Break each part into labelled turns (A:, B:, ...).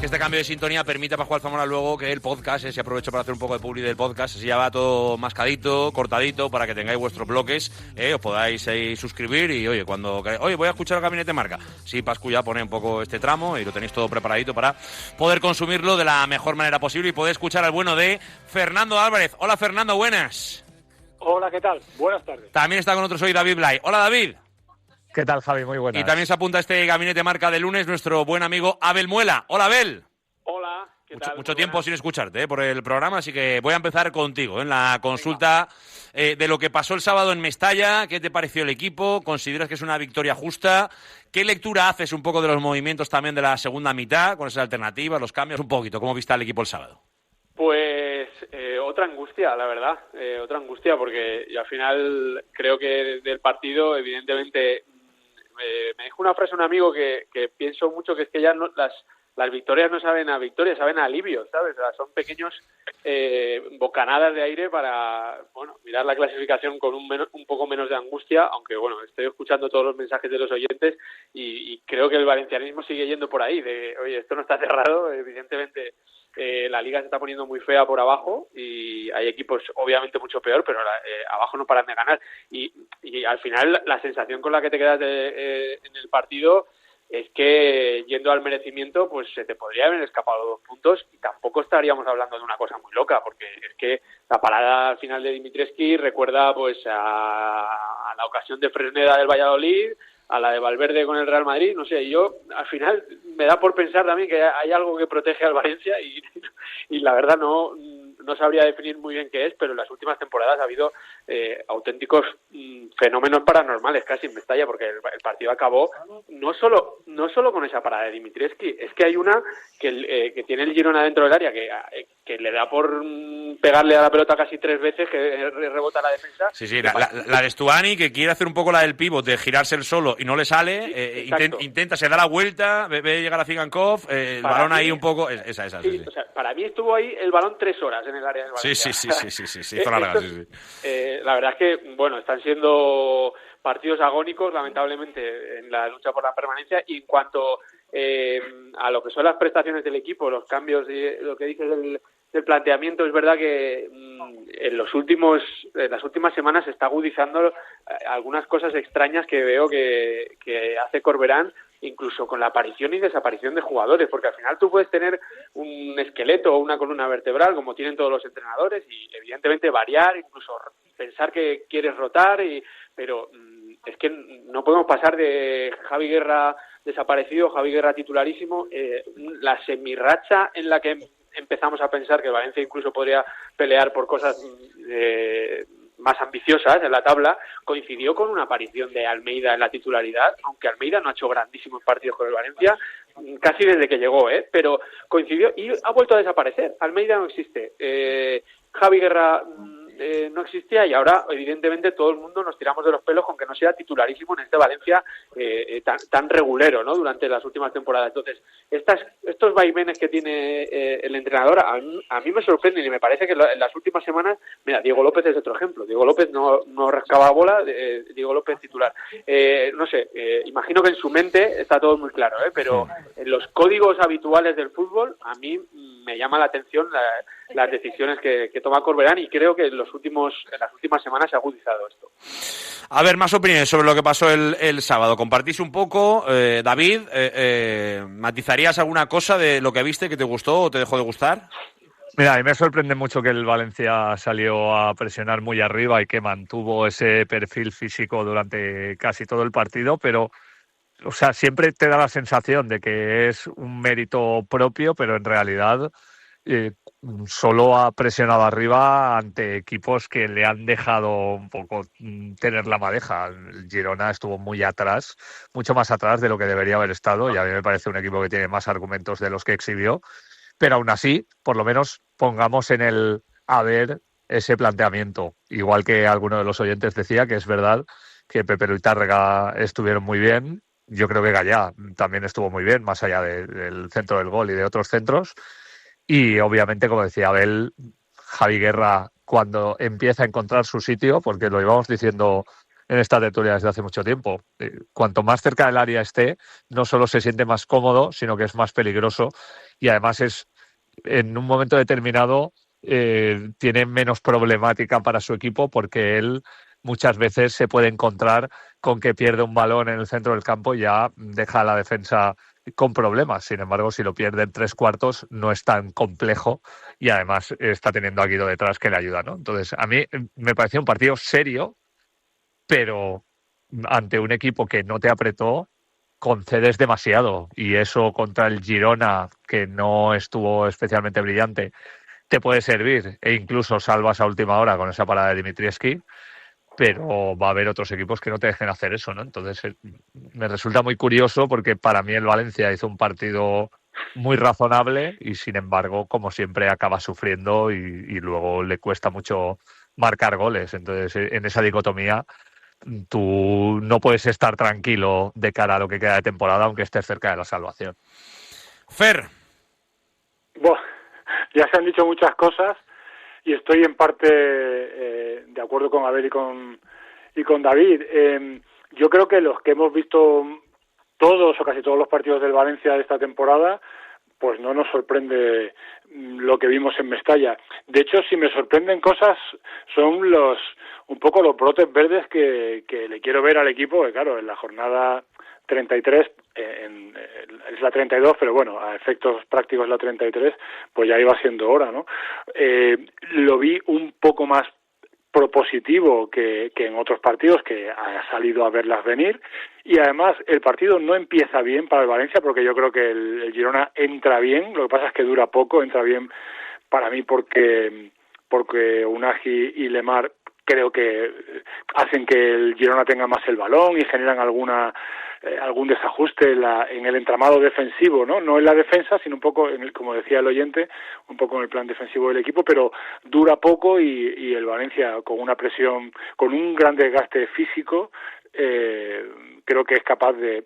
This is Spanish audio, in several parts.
A: que este cambio de sintonía permite a Pascual Zamora luego que el podcast, si aprovecho para hacer un poco de publi del podcast, así ya va todo mascadito, cortadito, para que tengáis vuestros bloques, os podáis suscribir y, oye, cuando voy a escuchar el Gabinete Marca. Sí, Pascu ya pone un poco este tramo y lo tenéis todo preparadito para poder consumirlo de la mejor manera posible y poder escuchar al bueno de Fernando Álvarez. Hola, Fernando, buenas.
B: Hola, ¿qué tal? Buenas tardes.
A: También está con nosotros hoy David Blay. Hola, David.
C: ¿Qué tal, Javi? Muy buenas.
A: Y también se apunta a este Gabinete Marca de lunes nuestro buen amigo Abel Muela. Hola, Abel.
B: Hola, ¿qué tal?
A: Mucho tiempo sin escucharte por el programa, así que voy a empezar contigo en la consulta de lo que pasó el sábado en Mestalla. ¿Qué te pareció el equipo? ¿Consideras que es una victoria justa? ¿Qué lectura haces un poco de los movimientos también de la segunda mitad, con esas alternativas, los cambios? Un poquito, ¿cómo viste al equipo el sábado?
B: Pues otra angustia, la verdad, otra angustia, porque yo al final creo que del partido, evidentemente, me dijo una frase un amigo que pienso mucho, que es que ya no, las victorias no saben a victorias, saben a alivio, ¿sabes? O sea, son pequeños bocanadas de aire para, bueno, mirar la clasificación con un poco menos de angustia, aunque, bueno, estoy escuchando todos los mensajes de los oyentes y creo que el valencianismo sigue yendo por ahí, de, oye, esto no está cerrado, evidentemente. La liga se está poniendo muy fea por abajo y hay equipos obviamente mucho peor, pero abajo no paran de ganar y al final la sensación con la que te quedas en el partido es que yendo al merecimiento pues se te podría haber escapado 2 puntos y tampoco estaríamos hablando de una cosa muy loca, porque es que la parada al final de Dimitrescu recuerda pues a la ocasión de Fresneda del Valladolid, a la de Valverde con el Real Madrid, no sé, yo al final me da por pensar también que hay algo que protege al Valencia y la verdad no sabría definir muy bien qué es, pero en las últimas temporadas ha habido auténticos fenómenos paranormales casi en Mestalla, porque el partido acabó no solo con esa parada de Dimitrescu, es que hay una que tiene el Girona dentro del área que le da por pegarle a la pelota casi 3 veces, que rebota la defensa.
A: Sí, la de Stuani, que quiere hacer un poco la del pívot, de girarse el solo y no le sale, intenta, se da la vuelta, ve llegar a Zigankov, el balón ahí un poco, esa. Sí.
B: O sea, para mí estuvo ahí el balón 3 horas en el área del Valencia.
A: Sí, hizo larga, sí.
B: La verdad es que, bueno, están siendo partidos agónicos, lamentablemente, en la lucha por la permanencia, y en cuanto a lo que son las prestaciones del equipo, los cambios, lo que dices del planteamiento, es verdad que en las últimas semanas se está agudizando algunas cosas extrañas que veo que hace Corberán, incluso con la aparición y desaparición de jugadores, porque al final tú puedes tener un esqueleto o una columna vertebral, como tienen todos los entrenadores, y evidentemente variar, incluso pensar que quieres rotar, pero es que no podemos pasar de Javi Guerra desaparecido, Javi Guerra titularísimo, la semirracha en la que empezamos a pensar que Valencia incluso podría pelear por cosas más ambiciosas en la tabla, coincidió con una aparición de Almeida en la titularidad, aunque Almeida no ha hecho grandísimos partidos con el Valencia casi desde que llegó, pero coincidió y ha vuelto a desaparecer. Almeida no existe, Javi Guerra no existía, y ahora evidentemente todo el mundo nos tiramos de los pelos con que no sea titularísimo en este Valencia tan regulero, ¿no?, durante las últimas temporadas. Entonces, estos vaivenes que tiene el entrenador a mí me sorprenden, y me parece que en las últimas semanas, mira, Diego López es otro ejemplo. Diego López no rascaba bola, Diego López titular. No sé, imagino que en su mente está todo muy claro, pero en los códigos habituales del fútbol a mí me llama la atención las decisiones que toma Corberán, y creo que en las últimas semanas se ha agudizado esto.
A: A ver, más opiniones sobre lo que pasó el sábado. Compartís un poco, David, ¿matizarías alguna cosa de lo que viste que te gustó o te dejó de gustar?
C: Mira, a mí me sorprende mucho que el Valencia salió a presionar muy arriba y que mantuvo ese perfil físico durante casi todo el partido, pero, o sea, siempre te da la sensación de que es un mérito propio, pero en realidad solo ha presionado arriba ante equipos que le han dejado un poco tener la madeja. El Girona estuvo muy atrás, mucho más atrás de lo que debería haber estado, y a mí me parece un equipo que tiene más argumentos de los que exhibió, pero aún así, por lo menos pongamos en el haber ese planteamiento. Igual que alguno de los oyentes decía que es verdad que Pepe y Tárrega estuvieron muy bien, yo creo que Gallá también estuvo muy bien, más allá del centro del gol y de otros centros. Y obviamente, como decía Abel, Javi Guerra, cuando empieza a encontrar su sitio, porque lo íbamos diciendo en esta tertulia desde hace mucho tiempo. Cuanto más cerca del área esté, no solo se siente más cómodo, sino que es más peligroso y además es en un momento determinado tiene menos problemática para su equipo porque él muchas veces se puede encontrar con que pierde un balón en el centro del campo y ya deja a la defensa con problemas. Sin embargo, si lo pierde en 3/4 no es tan complejo y además está teniendo a Guido detrás que le ayuda, ¿no? Entonces, a mí me pareció un partido serio, pero ante un equipo que no te apretó, concedes demasiado y eso contra el Girona, que no estuvo especialmente brillante, te puede servir e incluso salvas a última hora con esa parada de Dimitrievski, pero va a haber otros equipos que no te dejen hacer eso, ¿no? Entonces me resulta muy curioso porque para mí el Valencia hizo un partido muy razonable y sin embargo, como siempre, acaba sufriendo y luego le cuesta mucho marcar goles. Entonces, en esa dicotomía, tú no puedes estar tranquilo de cara a lo que queda de temporada, aunque estés cerca de la salvación.
A: Fer.
D: Bueno, ya se han dicho muchas cosas y estoy en parte de acuerdo con Abel y con David. Yo creo que los que hemos visto todos o casi todos los partidos del Valencia de esta temporada, pues no nos sorprende lo que vimos en Mestalla. De hecho, si me sorprenden cosas, son un poco los brotes verdes que le quiero ver al equipo, que claro, en la jornada 33, es la 32, pero bueno, a efectos prácticos la 33, pues ya iba siendo hora, ¿no? Lo vi un poco más propositivo que en otros partidos, que ha salido a verlas venir, y además el partido no empieza bien para el Valencia, porque yo creo que el Girona entra bien, lo que pasa es que dura poco, entra bien para mí porque Unagi y Lemar creo que hacen que el Girona tenga más el balón y generan algún desajuste en el entramado defensivo, no en la defensa, sino un poco, como decía el oyente, un poco en el plan defensivo del equipo, pero dura poco y el Valencia con una presión, con un gran desgaste físico, creo que es capaz de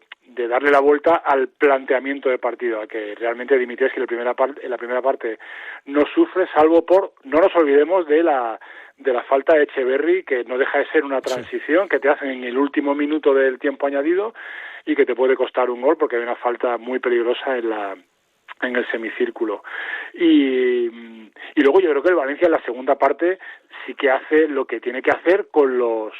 D: darle la vuelta al planteamiento de partido, a que realmente Dimitrievski en la primera parte no sufre, salvo no nos olvidemos de la falta de Echeverri, que no deja de ser una transición que te hacen en el último minuto del tiempo añadido y que te puede costar un gol porque hay una falta muy peligrosa en el semicírculo. Y luego yo creo que el Valencia en la segunda parte sí que hace lo que tiene que hacer con los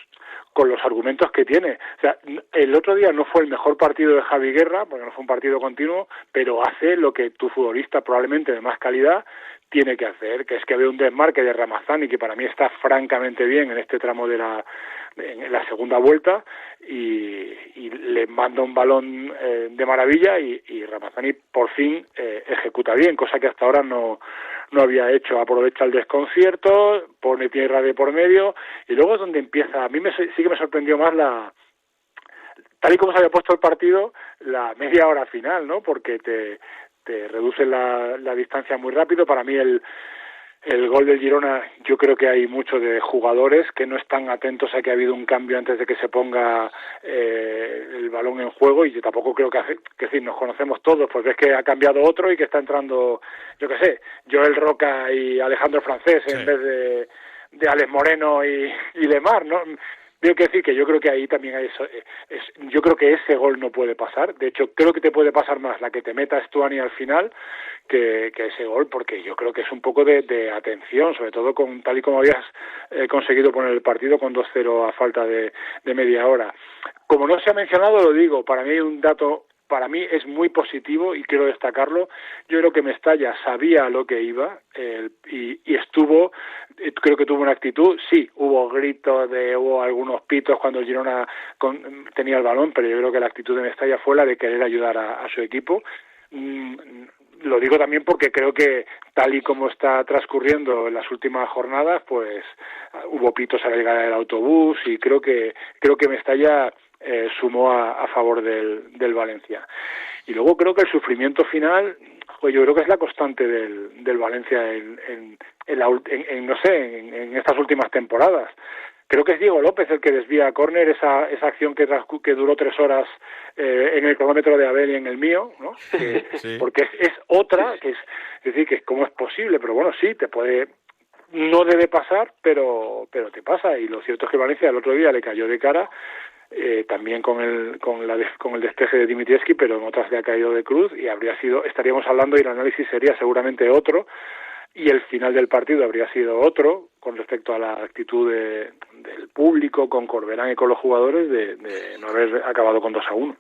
D: argumentos que tiene. O sea, el otro día no fue el mejor partido de Javi Guerra, porque no fue un partido continuo, pero hace lo que tu futbolista probablemente de más calidad tiene que hacer, que es que ve un desmarque de Ramazani, que para mí está francamente bien en este tramo en la segunda vuelta, y le manda un balón de maravilla y Ramazani por fin ejecuta bien, cosa que hasta ahora no había hecho. Aprovecha el desconcierto, pone tierra de por medio y luego es donde empieza. A mí sí que me sorprendió más tal y como se había puesto el partido, la media hora final, ¿no? Porque te reduce la distancia muy rápido. Para mí el gol del Girona, yo creo que hay mucho de jugadores que no están atentos a que ha habido un cambio antes de que se ponga el balón en juego, y yo tampoco creo que si nos conocemos todos, pues ves que ha cambiado otro y que está entrando, yo qué sé, Joel Roca y Alejandro Francés en vez de Alex Moreno y Lemar, ¿no? Tengo que decir que yo creo que ahí también hay yo creo que ese gol no puede pasar. De hecho, creo que te puede pasar más la que te meta Stuani al final que ese gol, porque yo creo que es un poco de atención, sobre todo tal y como habías conseguido poner el partido con 2-0 a falta de media hora. Como no se ha mencionado, lo digo, para mí hay un dato. Para mí es muy positivo y quiero destacarlo. Yo creo que Mestalla sabía a lo que iba y estuvo, creo que tuvo una actitud. Sí, hubo gritos, hubo algunos pitos cuando el Girona tenía el balón, pero yo creo que la actitud de Mestalla fue la de querer ayudar a su equipo. Lo digo también porque creo que tal y como está transcurriendo en las últimas jornadas, pues hubo pitos a la llegada del autobús y creo que Mestalla sumó a favor del Valencia. Y luego creo que el sufrimiento final, pues yo creo que es la constante del Valencia en estas últimas temporadas. Creo que es Diego López el que desvía a córner, esa acción que duró 3 horas en el cronómetro de Abel y en el mío, ¿no?
A: Sí.
D: Porque es otra, es decir, que cómo es posible, pero bueno, sí, te puede no debe pasar, pero te pasa. Y lo cierto es que Valencia el otro día le cayó de cara, también con el despeje de Dimitrievski, pero en otras le ha caído de cruz, y estaríamos hablando, y el análisis sería seguramente otro, y el final del partido habría sido otro con respecto a la actitud del público, con Corberán y con los jugadores, de no haber acabado con 2-1.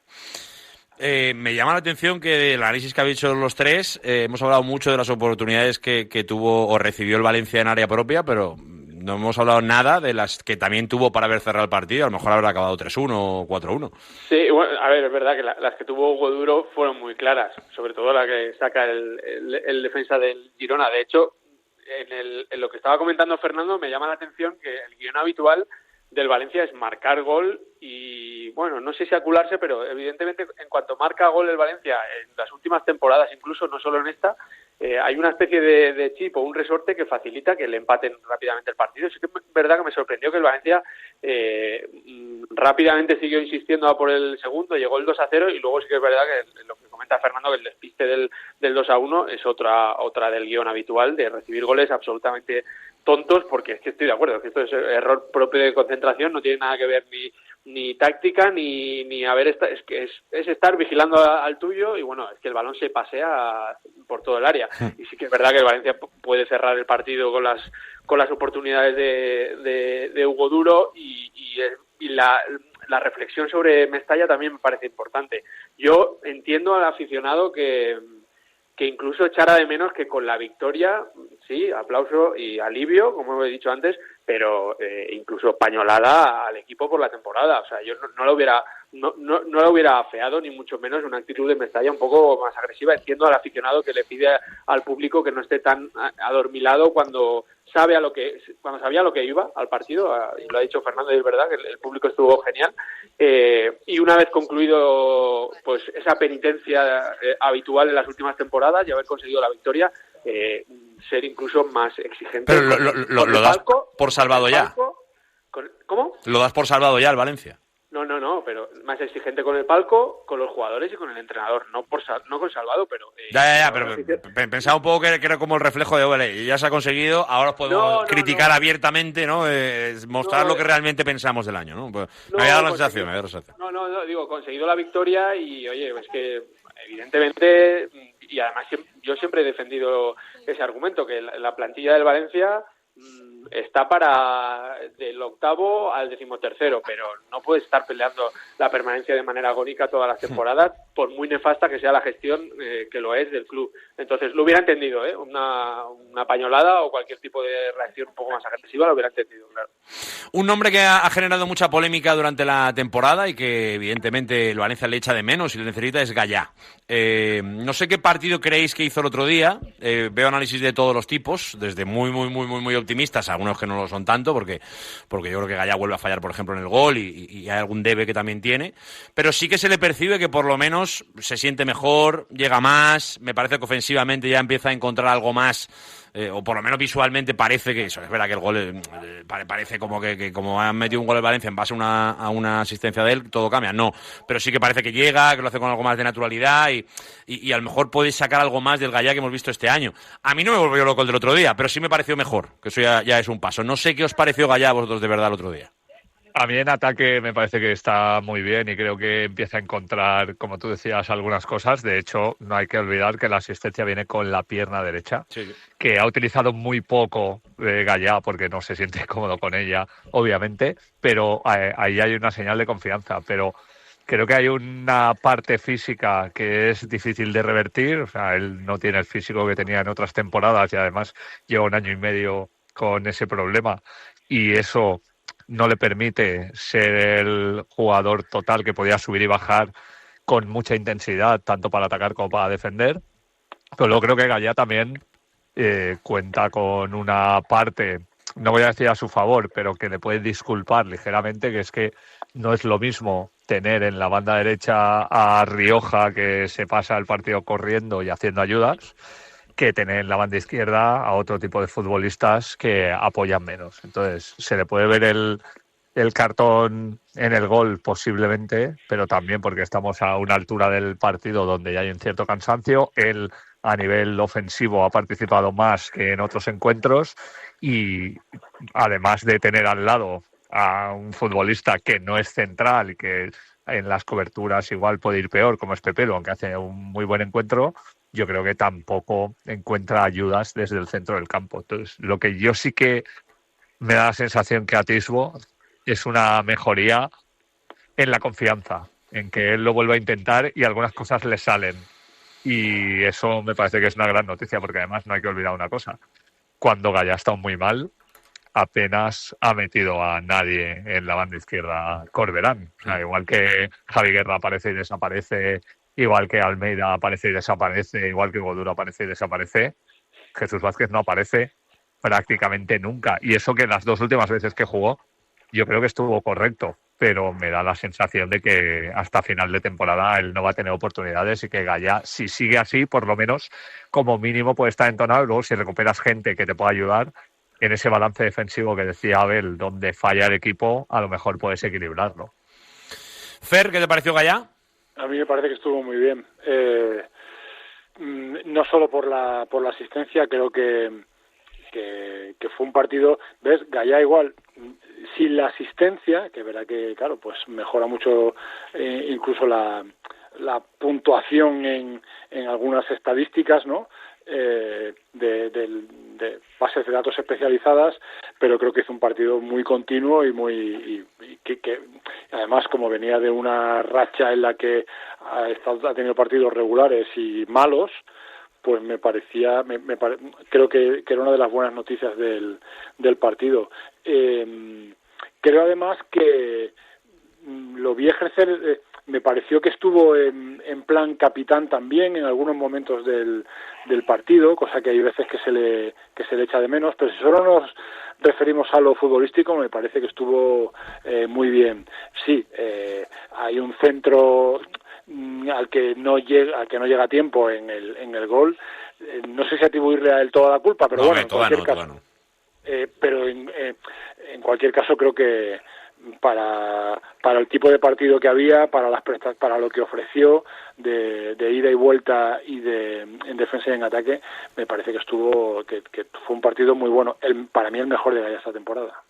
A: Me llama la atención que el análisis que habéis hecho los tres, hemos hablado mucho de las oportunidades que tuvo o recibió el Valencia en área propia, pero no hemos hablado nada de las que también tuvo para haber cerrado el partido. A lo mejor habrá acabado 3-1 o 4-1.
B: Sí, bueno, a ver, es verdad que las que tuvo Hugo Duro fueron muy claras, sobre todo la que saca el defensa del Girona. De hecho, en lo que estaba comentando Fernando, me llama la atención que el guión habitual del Valencia es marcar gol y, bueno, no sé si acularse, pero evidentemente en cuanto marca gol el Valencia en las últimas temporadas, incluso no solo en esta, hay una especie de chip o un resorte que facilita que le empaten rápidamente el partido. Sí que es verdad que me sorprendió que el Valencia rápidamente siguió insistiendo a por el segundo, llegó el 2-0 y luego sí que es verdad que lo que comenta Fernando, que el despiste del 2-1 es otra del guión habitual de recibir goles absolutamente tontos, porque es que estoy de acuerdo, que esto es error propio de concentración, no tiene nada que ver ni táctica ni haber es que es estar vigilando al tuyo, y bueno, es que el balón se pasea por todo el área. Y sí que es verdad que el Valencia puede cerrar el partido con las oportunidades de Hugo Duro, y la reflexión sobre Mestalla también me parece importante. Yo entiendo al aficionado que incluso echara de menos que con la victoria, sí, aplauso y alivio, como he dicho antes, pero incluso pañolada al equipo por la temporada. O sea, yo no lo hubiera afeado, ni mucho menos una actitud de Mestalla un poco más agresiva. Entiendo al aficionado que le pide al público que no esté tan adormilado cuando sabía lo que iba al partido, y lo ha dicho Fernando, y es verdad que el público estuvo genial, y una vez concluido pues esa penitencia habitual en las últimas temporadas y haber conseguido la victoria, ser incluso más exigente.
A: Pero lo das por salvado ya.
B: ¿Cómo?
A: Lo das por salvado ya el Valencia.
B: No, pero más exigente con el palco, con los jugadores y con el entrenador, no con salvado, pero...
A: pero pensaba un poco que era como el reflejo de, vale, ya se ha conseguido, ahora podemos criticar abiertamente, ¿no? Mostrar lo que realmente pensamos del año, ¿no? Pues, me había dado la sensación.
B: No, digo, conseguido la victoria y, oye, es que evidentemente, y además yo siempre he defendido ese argumento, que la plantilla del Valencia está para del 8º al 13º, pero no puede estar peleando la permanencia de manera agónica todas las temporadas, por muy nefasta que sea la gestión, que lo es, del club. Entonces lo hubiera entendido, una pañolada o cualquier tipo de reacción un poco más agresiva lo hubiera entendido, claro.
A: Un nombre que ha generado mucha polémica durante la temporada y que evidentemente el Valencia le echa de menos y le necesita es Gallá. No sé qué partido creéis que hizo el otro día. Veo análisis de todos los tipos, desde muy optimistas, algunos que no lo son tanto, porque yo creo que Gallá vuelve a fallar, por ejemplo, en el gol y hay algún debe que también tiene, pero sí que se le percibe que por lo menos se siente mejor, llega más, me parece que ofensivamente ya empieza a encontrar algo más, o por lo menos visualmente parece que eso, es verdad que el gol parece como que como han metido un gol el Valencia en base a una asistencia de él, todo cambia, no, pero sí que parece que llega, que lo hace con algo más de naturalidad y a lo mejor puede sacar algo más del Gallá que hemos visto este año. A mí no me volvió loco el del otro día, pero sí me pareció mejor, que eso ya es un paso. No sé qué os pareció Gallá a vosotros de verdad el otro día.
C: A mí en ataque me parece que está muy bien y creo que empieza a encontrar, como tú decías, algunas cosas. De hecho, no hay que olvidar que la asistencia viene con la pierna derecha, sí, que ha utilizado muy poco Gallá porque no se siente cómodo con ella, obviamente, pero ahí hay una señal de confianza. Pero creo que hay una parte física que es difícil de revertir. O sea, él no tiene el físico que tenía en otras temporadas y además lleva 1 año y medio con ese problema. Y eso no le permite ser el jugador total que podía subir y bajar con mucha intensidad, tanto para atacar como para defender. Pero luego creo que Gallá también cuenta con una parte, no voy a decir a su favor, pero que le puede disculpar ligeramente, que es que no es lo mismo tener en la banda derecha a Rioja, que se pasa el partido corriendo y haciendo ayudas, que tener en la banda izquierda a otro tipo de futbolistas que apoyan menos. Entonces, se le puede ver el cartón en el gol posiblemente, pero también porque estamos a una altura del partido donde ya hay un cierto cansancio. Él a nivel ofensivo ha participado más que en otros encuentros y además de tener al lado a un futbolista que no es central y que en las coberturas igual puede ir peor, como es Pepelu, aunque hace un muy buen encuentro, yo creo que tampoco encuentra ayudas desde el centro del campo. Entonces, lo que yo sí que me da la sensación que atisbo es una mejoría en la confianza, en que él lo vuelva a intentar y algunas cosas le salen. Y eso me parece que es una gran noticia, porque además no hay que olvidar una cosa. Cuando Gallá ha estado muy mal, apenas ha metido a nadie en la banda izquierda Corberán. O sea, igual que Javi Guerra aparece y desaparece, igual que Almeida aparece y desaparece, igual que Goduro aparece y desaparece, Jesús Vázquez no aparece prácticamente nunca. Y eso que las 2 últimas veces que jugó, yo creo que estuvo correcto, pero me da la sensación de que hasta final de temporada él no va a tener oportunidades y que Gallá, si sigue así, por lo menos como mínimo puede estar entonado. Y luego, si recuperas gente que te pueda ayudar en ese balance defensivo que decía Abel, donde falla el equipo, a lo mejor puedes equilibrarlo.
A: Fer, ¿qué te pareció Gallá?
D: A mí me parece que estuvo muy bien. No solo por la asistencia, creo que fue un partido, ¿ves? Gallá igual, sin la asistencia, que verá que, claro, pues mejora mucho incluso la puntuación en algunas estadísticas, ¿no? De bases de datos especializadas, pero creo que hizo un partido muy continuo y que además, como venía de una racha en la que ha tenido partidos regulares y malos, pues me parecía, creo que era una de las buenas noticias del partido. Creo además que lo vi ejercer, me pareció que estuvo en plan capitán también en algunos momentos del partido, cosa que hay veces que se le echa de menos, pero si solo nos referimos a lo futbolístico, me parece que estuvo muy bien. Sí, hay un centro al que no llega a tiempo en el gol. No sé si atribuirle a él toda la culpa, pero bueno, en cualquier caso. Pero en cualquier caso creo que para el tipo de partido que había, para lo que ofreció de ida y vuelta y en defensa y en ataque, me parece que que fue un partido muy bueno. Para mí el mejor de Gallá esta temporada.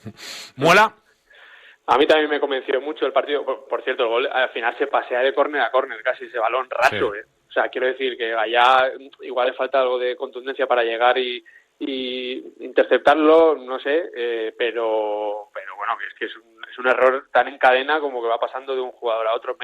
A: ¿Muela?
B: A mí también me convenció mucho el partido. Por cierto, el gol al final se pasea de córner a córner, casi ese balón raso. Sí. O sea, quiero decir que allá igual le falta algo de contundencia para llegar y interceptarlo, no sé, pero bueno, que es un error tan en cadena como que va pasando de un jugador a otro.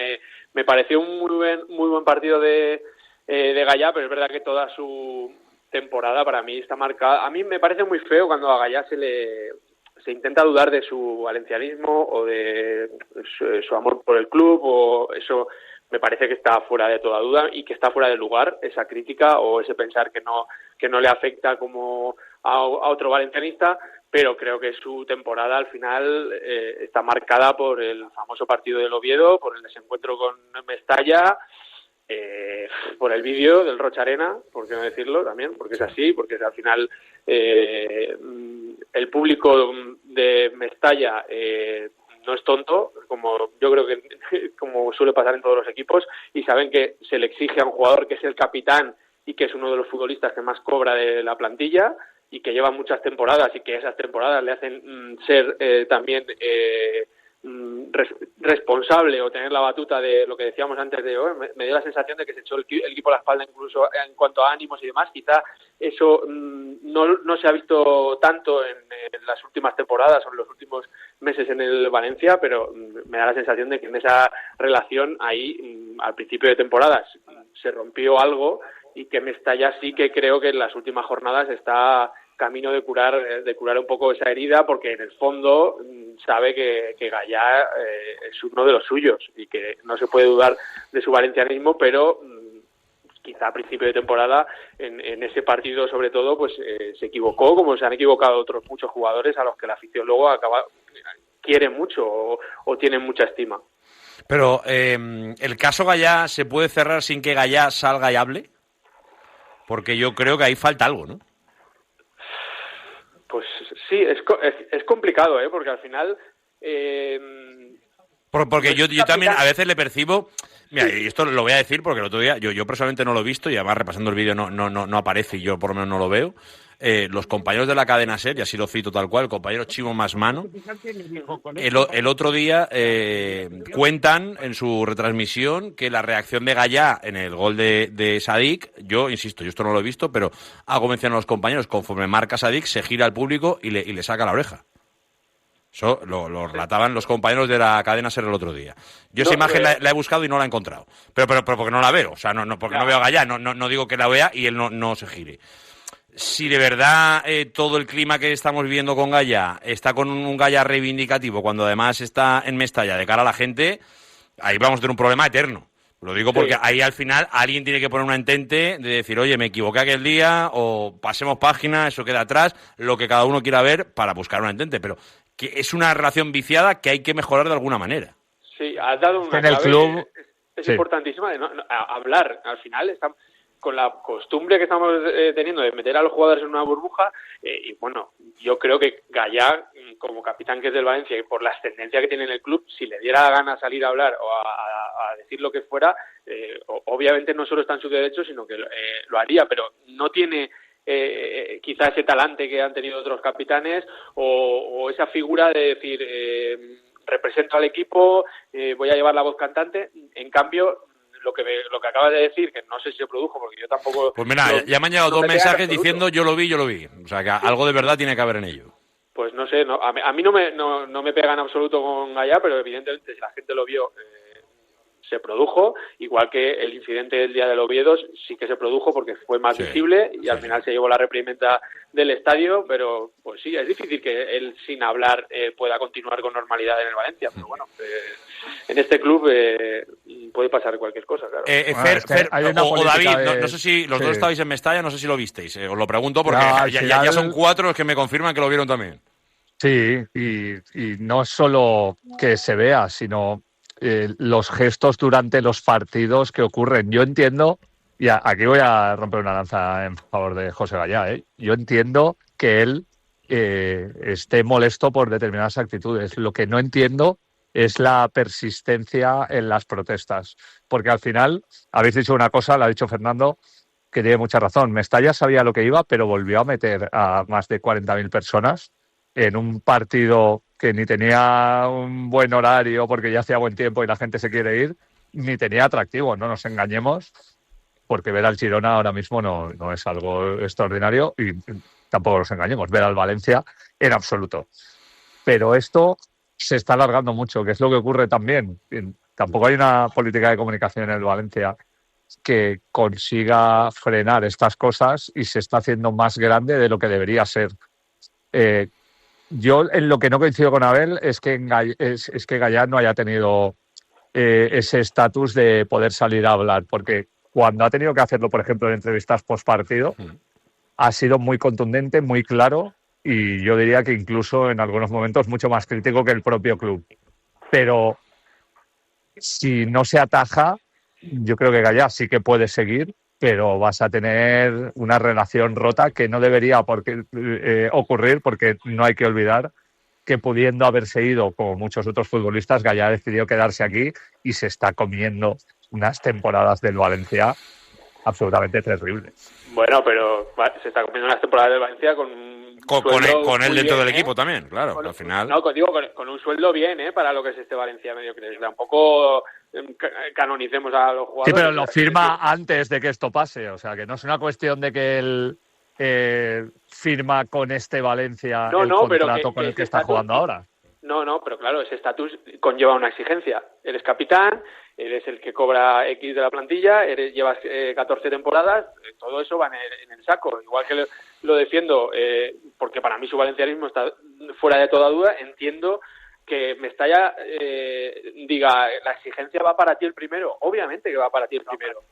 B: Me pareció un muy buen partido de Gallá, pero es verdad que toda su temporada para mí está marcada. A mí me parece muy feo cuando a Gallá se intenta dudar de su valencianismo o de su amor por el club, o eso me parece que está fuera de toda duda y que está fuera de lugar esa crítica o ese pensar que no le afecta como a otro valencianista, pero creo que su temporada al final está marcada por el famoso partido del Oviedo, por el desencuentro con Mestalla, por el vídeo del Rocha Arena, por qué no decirlo también, porque es así, porque al final el público de Mestalla no es tonto, como yo creo que como suele pasar en todos los equipos, y saben que se le exige a un jugador que es el capitán y que es uno de los futbolistas que más cobra de la plantilla y que lleva muchas temporadas y que esas temporadas le hacen ser también responsable o tener la batuta de lo que decíamos antes de me dio la sensación de que se echó el equipo a la espalda incluso en cuanto a ánimos y demás. Quizá eso no se ha visto tanto en las últimas temporadas o en los últimos meses en el Valencia, pero me da la sensación de que en esa relación ahí al principio de temporadas se rompió algo y que Mestalla sí que creo que en las últimas jornadas está camino de curar un poco esa herida, porque en el fondo sabe que Gallá es uno de los suyos y que no se puede dudar de su valencianismo, pero quizá a principio de temporada en ese partido sobre todo pues se equivocó, como se han equivocado otros muchos jugadores a los que la afición luego quiere mucho o tienen mucha estima.
A: Pero ¿el caso Gallá se puede cerrar sin que Gallá salga y hable? Porque yo creo que ahí falta algo, ¿no?
B: Pues sí, es complicado, porque al final
A: Porque yo también a veces le percibo... Mira, y esto lo voy a decir porque el otro día yo personalmente no lo he visto y además repasando el vídeo no aparece y yo por lo menos no lo veo. Los compañeros de la cadena SER, y así lo cito tal cual, el compañero Chimo Masmano, el otro día cuentan en su retransmisión que la reacción de Gallá en el gol de Sadik, yo insisto, yo esto no lo he visto, pero hago mención a los compañeros, conforme marca Sadik, se gira al público y le saca la oreja. Eso lo relataban los compañeros de la cadena SER el otro día. Yo esa imagen la he buscado y no la he encontrado. Pero porque no la veo. O sea, no porque no veo a Gallá. No digo que la vea y él no se gire. Si de verdad todo el clima que estamos viviendo con Gallá está con un Gallá reivindicativo, cuando además está en Mestalla de cara a la gente, ahí vamos a tener un problema eterno. Lo digo porque ahí al final alguien tiene que poner una entente de decir, oye, me equivoqué aquel día, o pasemos página, eso queda atrás, lo que cada uno quiera ver para buscar una entente. Pero que es una relación viciada que hay que mejorar de alguna manera.
B: Sí, has dado una
C: en el
B: clave,
C: club
B: es importantísima de hablar. Al final estamos con la costumbre que estamos teniendo de meter a los jugadores en una burbuja y bueno, yo creo que Gallá, como capitán que es del Valencia y por la ascendencia que tiene en el club, si le diera la gana salir a hablar o a decir lo que fuera, obviamente no solo está en su derecho, sino que lo haría, pero no tiene quizá ese talante que han tenido otros capitanes o esa figura de decir represento al equipo, voy a llevar la voz cantante. En cambio, lo que acabas de decir, que no sé si se produjo, porque yo tampoco...
A: Pues mira, ya me han llegado dos mensajes diciendo yo lo vi. O sea, que algo de verdad tiene que haber en ello.
B: Pues no sé, a mí no me pega en absoluto con Gallá, pero evidentemente si la gente lo vio... se produjo, igual que el incidente del día del Oviedo sí que se produjo porque fue más visible y al final se llevó la reprimenda del estadio, pero pues sí, es difícil que él sin hablar pueda continuar con normalidad en el Valencia, pero bueno, en este club puede pasar cualquier cosa, claro.
A: Fer, o David, no sé si los dos estabais en Mestalla, no sé si lo visteis, os lo pregunto porque ya son 4 los que me confirman que lo vieron también.
C: Sí, y no solo que se vea, sino... los gestos durante los partidos que ocurren. Yo entiendo, y aquí voy a romper una lanza en favor de José Gallá, yo entiendo que él esté molesto por determinadas actitudes. Lo que no entiendo es la persistencia en las protestas, porque al final, habéis dicho una cosa, la ha dicho Fernando, que tiene mucha razón. Mestalla sabía lo que iba, pero volvió a meter a más de 40.000 personas en un partido que ni tenía un buen horario porque ya hacía buen tiempo y la gente se quiere ir, ni tenía atractivo, no nos engañemos, porque ver al Girona ahora mismo no es algo extraordinario y tampoco nos engañemos, ver al Valencia en absoluto. Pero esto se está alargando mucho, que es lo que ocurre también. Tampoco hay una política de comunicación en el Valencia que consiga frenar estas cosas y se está haciendo más grande de lo que debería ser. Yo en lo que no coincido con Abel es que Gallá no haya tenido ese estatus de poder salir a hablar, porque cuando ha tenido que hacerlo, por ejemplo, en entrevistas post partido, ha sido muy contundente, muy claro y yo diría que incluso en algunos momentos mucho más crítico que el propio club. Pero si no se ataja, yo creo que Gallá sí que puede seguir, pero vas a tener una relación rota que no debería ocurrir, porque no hay que olvidar que pudiendo haberse ido, como muchos otros futbolistas, Gallá ha decidido quedarse aquí y se está comiendo unas temporadas del Valencia absolutamente terribles.
B: Bueno, pero se está comiendo unas temporadas del Valencia con
A: él dentro del equipo también, claro, al final...
B: No, con un sueldo bien, para lo que es este Valencia mediocre. Tampoco canonicemos a los jugadores.
C: Sí, pero lo firma antes de que esto pase, o sea, que no es una cuestión de que él firma con este Valencia el contrato con el que está jugando ahora.
B: No, pero claro, ese estatus conlleva una exigencia. Eres capitán, eres el que cobra X de la plantilla, llevas 14 temporadas, todo eso va en el saco. Igual que lo defiendo, porque para mí su valencianismo está fuera de toda duda, entiendo que Mestalla diga, la exigencia va para ti el primero. Obviamente que va para ti el primero,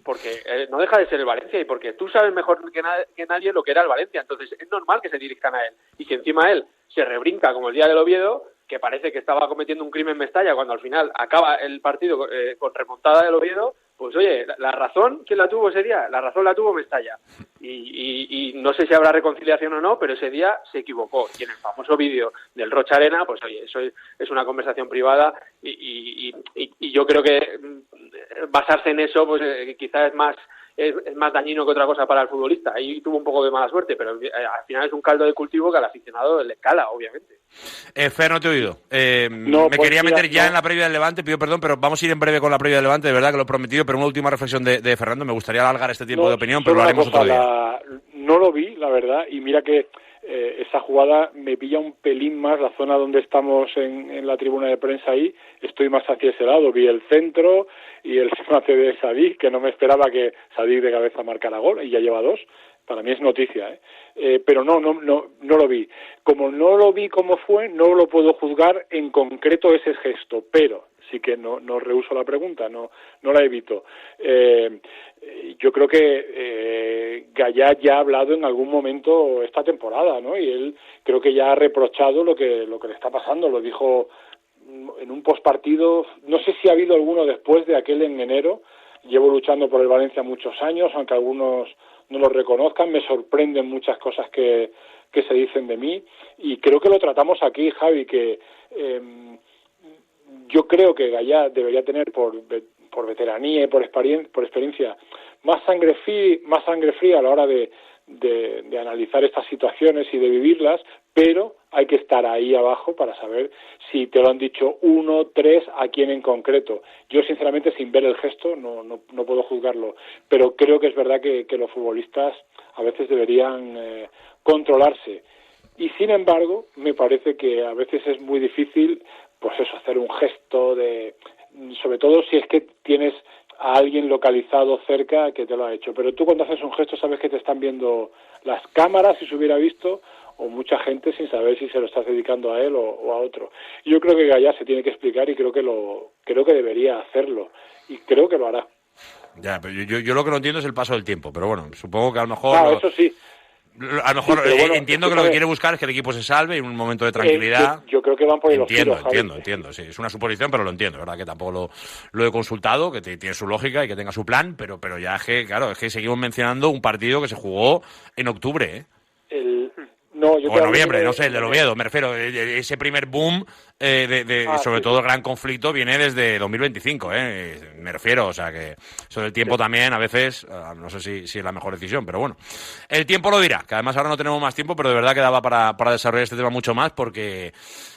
B: porque no deja de ser el Valencia y porque tú sabes mejor que nadie lo que era el Valencia. Entonces es normal que se dirijas a él y que encima él se rebrinca como el día del Oviedo, que parece que estaba cometiendo un crimen Mestalla cuando al final acaba el partido con remontada del Oviedo, pues oye, la razón, ¿quién la tuvo ese día? La razón la tuvo Mestalla. Y no sé si habrá reconciliación o no, pero ese día se equivocó. Y en el famoso vídeo del Rocha Arena, pues oye, eso es una conversación privada y yo creo que basarse en eso, pues quizás es más dañino que otra cosa para el futbolista. Ahí tuvo un poco de mala suerte, pero al final es un caldo de cultivo que al aficionado le cala, obviamente.
A: Fer, no te he oído.
D: No,
A: me
D: pues
A: quería
D: mira,
A: meter ya
D: no.
A: en la previa del Levante, pido perdón, pero vamos a ir en breve con la previa del Levante, de verdad que lo he prometido, pero una última reflexión de Fernando. Me gustaría alargar este tiempo de opinión, pero lo haremos otro día.
D: No lo vi, la verdad, y mira que esa jugada me pilla un pelín más la zona donde estamos en la tribuna de prensa ahí, estoy más hacia ese lado, vi el centro y el remate de Sadik, que no me esperaba que Sadik de cabeza marcara gol, y ya lleva 2, para mí es noticia, pero no lo vi. Como no lo vi cómo fue, no lo puedo juzgar en concreto ese gesto, pero sí que no rehúso la pregunta, no la evito. Yo creo que Gallá ya ha hablado en algún momento esta temporada, ¿no? Y él creo que ya ha reprochado lo que le está pasando, lo dijo en un postpartido, no sé si ha habido alguno después de aquel en enero. Llevo luchando por el Valencia muchos años, aunque algunos no lo reconozcan, me sorprenden muchas cosas que se dicen de mí, y creo que lo tratamos aquí, Javi, que yo creo que Gallá debería tener por veteranía y por experiencia más sangre fría a la hora de analizar estas situaciones y de vivirlas, pero hay que estar ahí abajo para saber si te lo han dicho 1, 3, a quién en concreto. Yo, sinceramente, sin ver el gesto, no puedo juzgarlo, pero creo que es verdad que los futbolistas a veces deberían controlarse. Y, sin embargo, me parece que a veces es muy difícil, pues eso, hacer un gesto sobre todo si es que tienes a alguien localizado cerca que te lo ha hecho. Pero tú, cuando haces un gesto, sabes que te están viendo las cámaras, si se hubiera visto, o mucha gente, sin saber si se lo estás dedicando a él o a otro. Y yo creo que Gallá se tiene que explicar, y creo que debería hacerlo, y creo que lo hará.
A: Ya, pero yo lo que no entiendo es el paso del tiempo, pero bueno, supongo que a lo mejor...
D: Eso sí.
A: A lo mejor
D: sí, bueno,
A: entiendo que lo que quiere buscar es que el equipo se salve en un momento de tranquilidad.
D: Yo creo que van por ahí los tiros, Javi.
A: Entiendo, sí, es una suposición, pero lo entiendo, ¿verdad? Que tampoco lo he consultado, que tiene su lógica y que tenga su plan, pero ya es que, claro, es que seguimos mencionando un partido que se jugó en octubre, ¿eh?
D: O
A: en noviembre, no sé, el del Oviedo, me refiero. Ese primer boom, sobre todo el gran conflicto, viene desde 2025, me refiero. O sea que eso del tiempo también, a veces, no sé si es la mejor decisión, pero bueno. El tiempo lo dirá, que además ahora no tenemos más tiempo, pero de verdad que daba para desarrollar este tema mucho más, porque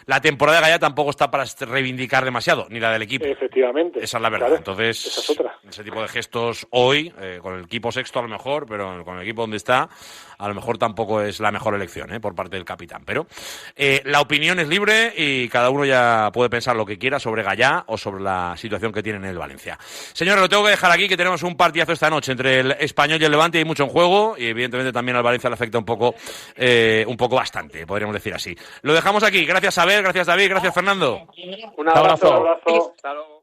A: la temporada de Gallá tampoco está para reivindicar demasiado, ni la del equipo.
D: Efectivamente.
A: Esa es la verdad.
D: Claro,
A: entonces,
D: esa es otra.
A: Ese tipo de gestos hoy, con el equipo sexto a lo mejor, pero con el equipo donde está, a lo mejor tampoco es la mejor elección por parte del capitán. Pero la opinión es libre y cada uno ya puede pensar lo que quiera sobre Gallá o sobre la situación que tiene en el Valencia. Señores, lo tengo que dejar aquí, que tenemos un partidazo esta noche entre el Español y el Levante, hay mucho en juego y evidentemente también al Valencia le afecta un poco bastante, podríamos decir así. Lo dejamos aquí. Gracias, Abel, gracias, David, gracias, Fernando.
B: Un abrazo.
C: Abrazo.
B: Hasta luego.